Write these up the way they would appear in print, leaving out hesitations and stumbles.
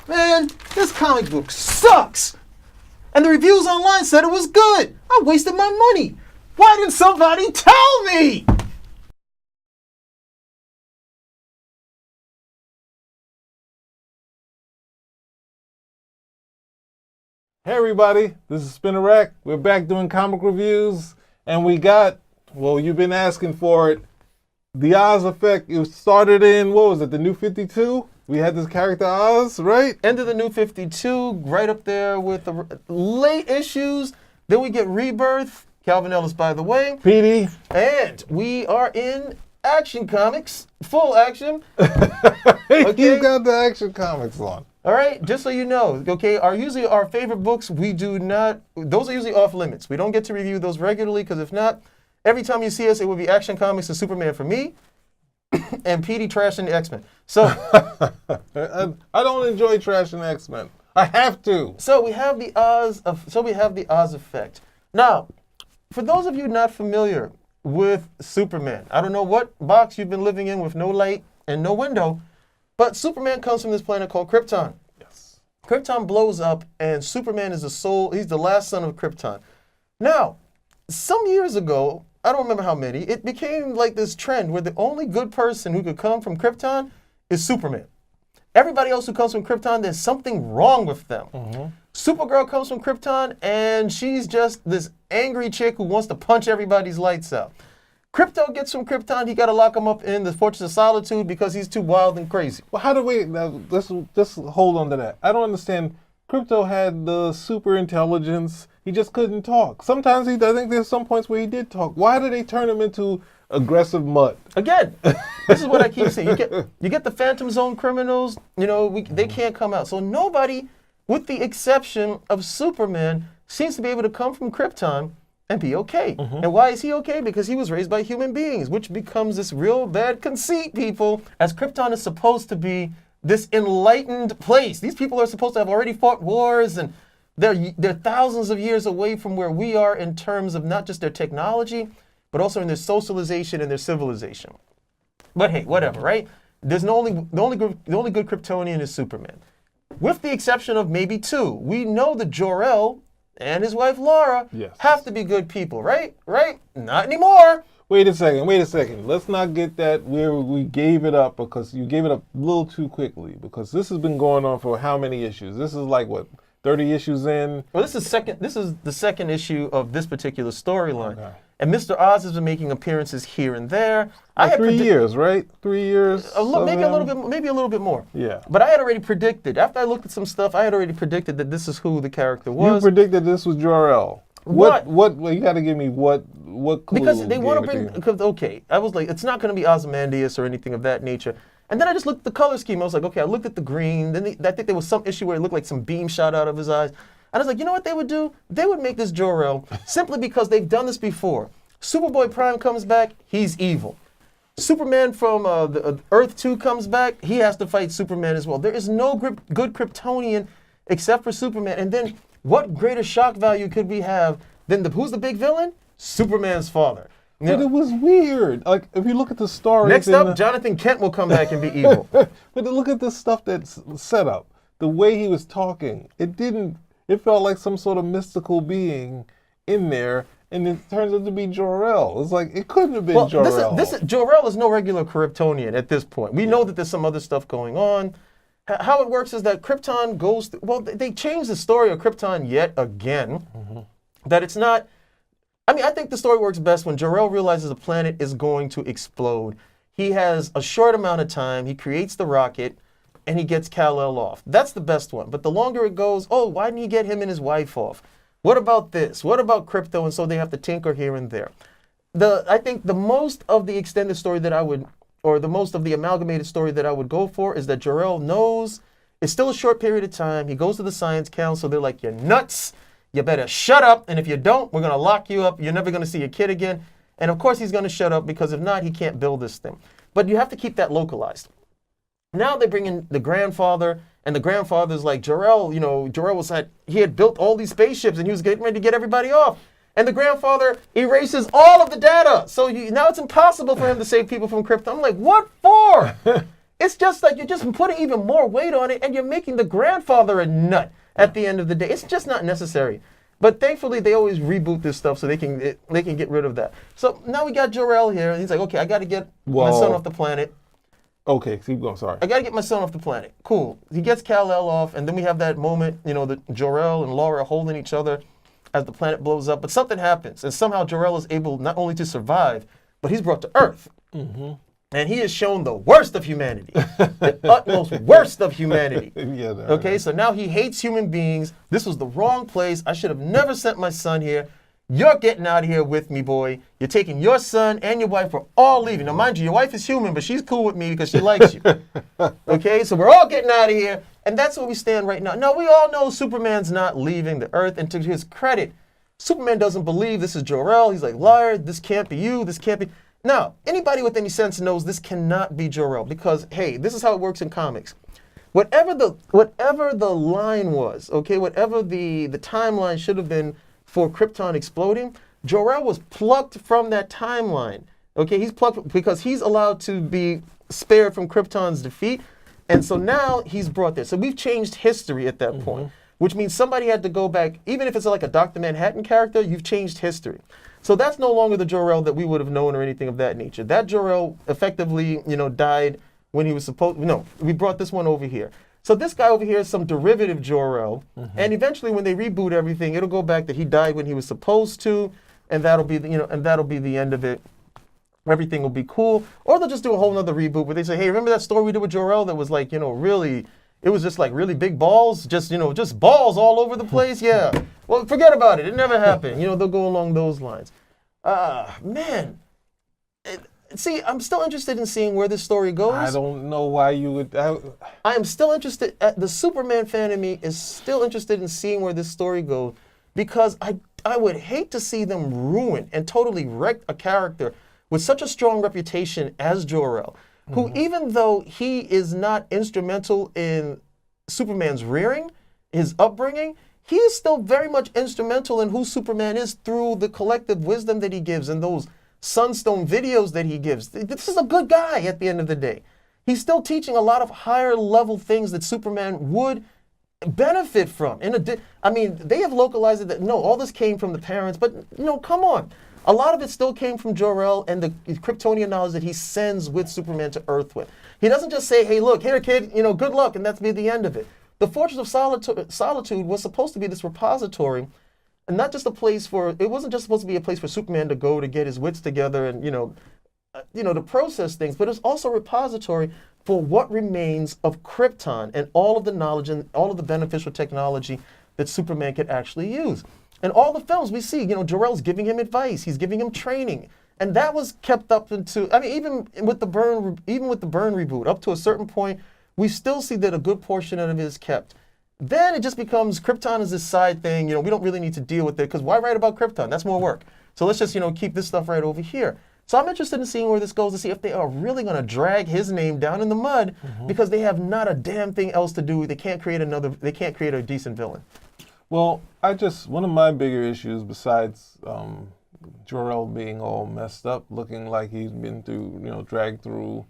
Man, this comic book sucks. And the reviews online said it was good. I wasted my money. Why didn't somebody tell me? Hey everybody, this is Spinner Rack. We're back doing comic reviews, and we got, well, you've been asking for it, the Oz Effect. It started in, what was it, the New 52? We had this character Oz, right? End of the New 52, right up there with the late issues. Then we get Rebirth, Calvin Ellis, by the way. PD. And we are in Action Comics, full action. Okay. You got the Action Comics on. All right, just so you know, okay, usually our favorite books, we do not, those are usually off limits. We don't get to review those regularly, because if not, every time you see us, it will be Action Comics and Superman for me, and PD trash and the X-Men. So I don't enjoy trash and X-Men. I have to. So we have the Oz Effect. Now, for those of you not familiar with Superman, I don't know what box you've been living in with no light and no window, but Superman comes from this planet called Krypton. Yes. Krypton blows up, and Superman is the soul. He's the last son of Krypton. Now, some years ago, I don't remember how many, it became like this trend where the only good person who could come from Krypton is Superman. Everybody else who comes from Krypton, there's something wrong with them. Mm-hmm. Supergirl comes from Krypton, and she's just this angry chick who wants to punch everybody's lights out. Krypto gets from Krypton, he got to lock him up in the Fortress of Solitude because he's too wild and crazy. Well, how do we, now, let's just hold on to that. I don't understand. Krypto had the super intelligence. He just couldn't talk. Sometimes I think there's some points where he did talk. Why did they turn him into aggressive mutt? Again, this is what I keep saying. You get the Phantom Zone criminals, they can't come out. So nobody, with the exception of Superman, seems to be able to come from Krypton and be okay. Mm-hmm. And why is he okay? Because he was raised by human beings, which becomes this real bad conceit, people, as Krypton is supposed to be this enlightened place. These people are supposed to have already fought wars, and they're thousands of years away from where we are in terms of not just their technology, but also in their socialization and their civilization. But hey, whatever, right? The only good Kryptonian is Superman. With the exception of maybe two. We know that Jor-El and his wife Laura have to be good people, right? Right? Not anymore. Wait a second. Let's not get that where we gave it up, because you gave it up a little too quickly, because this has been going on for how many issues? This is like, what, 30 issues in? Well, this is the second issue of this particular storyline. Okay. And Mr. Oz has been making appearances here and there. Like 3 years, right? 3 years? Maybe a little bit more. Yeah. But I had already predicted, after I looked at some stuff, I had already predicted that this is who the character was. You predicted this was Jor-El. What you got to give me what clue? Because they want to bring, okay, I was like, it's not going to be Ozymandias or anything of that nature. And then I just looked at the color scheme. I was like, okay, I looked at the green. Then I think there was some issue where it looked like some beam shot out of his eyes. And I was like, you know what they would do? They would make this Jor-El simply because they've done this before. Superboy Prime comes back, he's evil. Superman from the Earth 2 comes back, he has to fight Superman as well. There is no good Kryptonian except for Superman. And then what greater shock value could we have than who's the big villain? Superman's father. But it was weird. Like, if you look at the story. Next up, Jonathan Kent will come back and be evil. But look at the stuff that's set up. The way he was talking, it felt like some sort of mystical being in there, and it turns out to be Jor-El. It's like, it couldn't have been Jor-El. Jor-El is no regular Kryptonian at this point. We know that there's some other stuff going on. How it works is that Krypton goes through, well, they changed the story of Krypton yet again. Mm-hmm. That it's not, I think the story works best when Jor-El realizes the planet is going to explode. He has a short amount of time, he creates the rocket, and he gets Kal-El off. That's the best one. But the longer it goes, why didn't he get him and his wife off? What about this? What about Krypto? And so they have to tinker here and there. I think the most of the extended story that I would, or the most of the amalgamated story that I would go for is that Jor-El knows it's still a short period of time. He goes to the Science Council. They're like, you're nuts. You better shut up. And if you don't, we're going to lock you up. You're never going to see your kid again. And of course, he's going to shut up, because if not, he can't build this thing. But you have to keep that localized. Now they bring in the grandfather, and the grandfather's like, Jor-El was like, he had built all these spaceships and he was getting ready to get everybody off. And the grandfather erases all of the data. So now it's impossible for him to save people from Krypton. I'm like, what for? It's just like you're just putting even more weight on it, and you're making the grandfather a nut at the end of the day. It's just not necessary. But thankfully, they always reboot this stuff so they can get rid of that. So now we got Jor-El here, and he's like, okay, I got to get my son off the planet. Okay, keep going. Sorry. I got to get my son off the planet. Cool. He gets Kal-El off, and then we have that moment, that Jor-El and Laura are holding each other as the planet blows up. But something happens, and somehow Jor-El is able not only to survive, but he's brought to Earth. Mm-hmm. And he has shown the worst of humanity, the utmost worst of humanity. Okay, so now he hates human beings. This was the wrong place. I should have never sent my son here. You're getting out of here with me, boy. You're taking your son and your wife. We're all leaving. Now, mind you, your wife is human, but she's cool with me because she likes you. Okay, so we're all getting out of here. And that's where we stand right now. Now, we all know Superman's not leaving the Earth. And to his credit, Superman doesn't believe this is Jor-El. He's like, liar, this can't be you. This can't be. Now, anybody with any sense knows this cannot be Jor-El because, hey, this is how it works in comics. Whatever the line was, okay, whatever the timeline should have been for Krypton exploding, Jor-El was plucked from that timeline. Okay, he's plucked because he's allowed to be spared from Krypton's defeat, and so now he's brought there. So we've changed history at that point, which means somebody had to go back, even if it's like a Dr. Manhattan character, you've changed history. So that's no longer the Jor-El that we would have known or anything of that nature. That Jor-El effectively, died when he was supposed. No, we brought this one over here. So this guy over here is some derivative Jor-El, and eventually, when they reboot everything, it'll go back that he died when he was supposed to, and that'll be the end of it. Everything will be cool, or they'll just do a whole nother reboot where they say, hey, remember that story we did with Jor-El that was like, really. It was just like really big balls, just balls all over the place. Yeah. Well, forget about it. It never happened. They'll go along those lines. Man. See, I'm still interested in seeing where this story goes. I don't know why you would. I am still interested. The Superman fan in me is still interested in seeing where this story goes because I would hate to see them ruin and totally wreck a character with such a strong reputation as Jor-El. Who, even though he is not instrumental in Superman's rearing, his upbringing, he is still very much instrumental in who Superman is through the collective wisdom that he gives and those Sunstone videos that he gives. This is a good guy at the end of the day. He's still teaching a lot of higher level things that Superman would benefit from. They have localized it that, no, all this came from the parents, but, come on. A lot of it still came from Jor-El and the Kryptonian knowledge that he sends with Superman to Earth with. He doesn't just say, hey, look, here, kid, good luck, and that's be the end of it. The Fortress of Solitude was supposed to be this repository, and not just a place it wasn't just supposed to be a place for Superman to go to get his wits together and, to process things, but it's also a repository for what remains of Krypton and all of the knowledge and all of the beneficial technology that Superman could actually use. In all the films we see, Jor-El's giving him advice, he's giving him training, and that was kept up into. Even with the Byrne reboot, up to a certain point, we still see that a good portion of it is kept. Then it just becomes Krypton is this side thing. We don't really need to deal with it because why write about Krypton? That's more work. So let's just keep this stuff right over here. So I'm interested in seeing where this goes to see if they are really going to drag his name down in the mud because they have not a damn thing else to do. They can't create a decent villain. Well, one of my bigger issues besides Jor-El being all messed up, looking like he's been through, dragged through,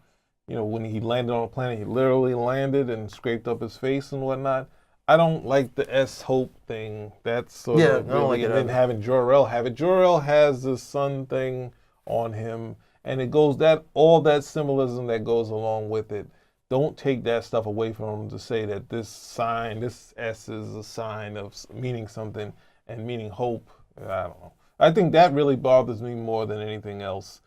when he landed on the planet, he literally landed and scraped up his face and whatnot. I don't like the S-Hope thing. That's sort of I don't like it. And then having Jor-El have it. Jor-El has the sun thing on him, and it goes all that symbolism that goes along with it. Don't take that stuff away from him to say that this S is a sign of meaning something and meaning hope. I don't know. I think that really bothers me more than anything else.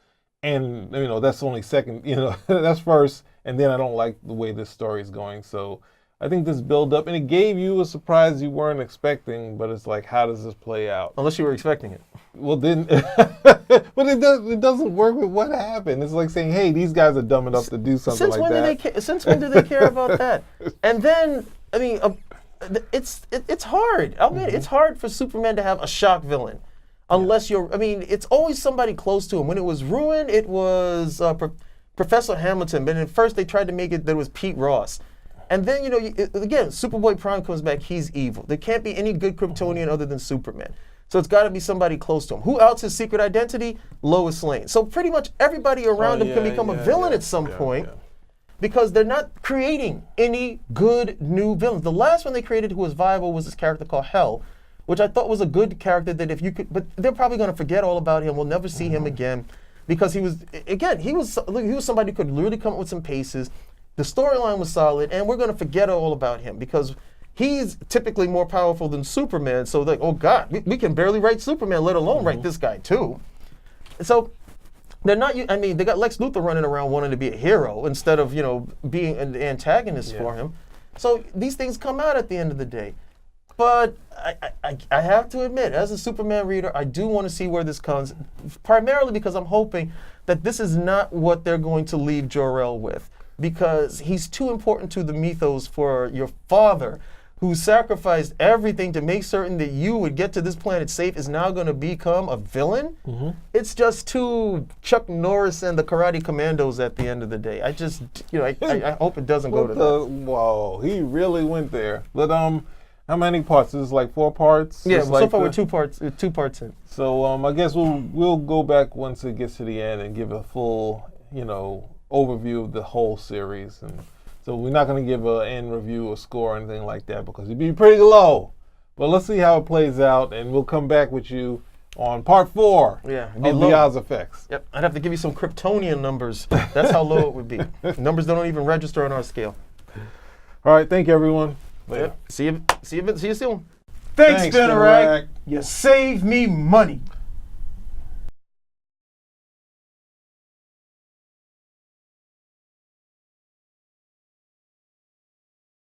And, that's only second, that's first. And then I don't like the way this story is going. So I think this build up, and it gave you a surprise you weren't expecting, but it's like, how does this play out? Unless you were expecting it. Well, then, but it doesn't work with what happened. It's like saying, hey, these guys are dumb enough to do something like that. Since when do they care about that? And then, it's hard. It's hard for Superman to have a shock villain. Unless it's always somebody close to him. When it was Ruin, it was Professor Hamilton. But at first they tried to make it that it was Pete Ross. And then, again, Superboy Prime comes back, he's evil. There can't be any good Kryptonian other than Superman. So it's got to be somebody close to him. Who outs his secret identity? Lois Lane. So pretty much everybody around him can become a villain at some point. because they're not creating any good new villains. The last one they created who was viable was this character called Hell, which I thought was a good character that if you could, but they're probably going to forget all about him. We'll never see him again because he was somebody who could literally come up with some paces. The storyline was solid, and we're going to forget all about him because he's typically more powerful than Superman. So like, oh God, we can barely write Superman, let alone write this guy too. So they're not. I mean, they got Lex Luthor running around wanting to be a hero instead of being an antagonist for him. So these things come out at the end of the day. But I have to admit, as a Superman reader, I do want to see where this comes, primarily because I'm hoping that this is not what they're going to leave Jor-El with, because he's too important to the mythos for your father, who sacrificed everything to make certain that you would get to this planet safe, is now going to become a villain. It's just too Chuck Norris and the Karate Commandos at the end of the day. I just, I hope it doesn't go to that. Whoa, he really went there. But how many parts? Is like 4 parts? Yeah, Just so like far we're 2 parts in. So I guess we'll go back once it gets to the end and give a full, overview of the whole series. And so we're not going to give an end review or score or anything like that because it'd be pretty low. But let's see how it plays out, and we'll come back with you on part 4 of the Oz effects. Yep, I'd have to give you some Kryptonian numbers. That's how low it would be. Numbers that don't even register on our scale. All right, thank you, everyone. Yep. See you soon. Thanks, Spinnerack. You saved me money.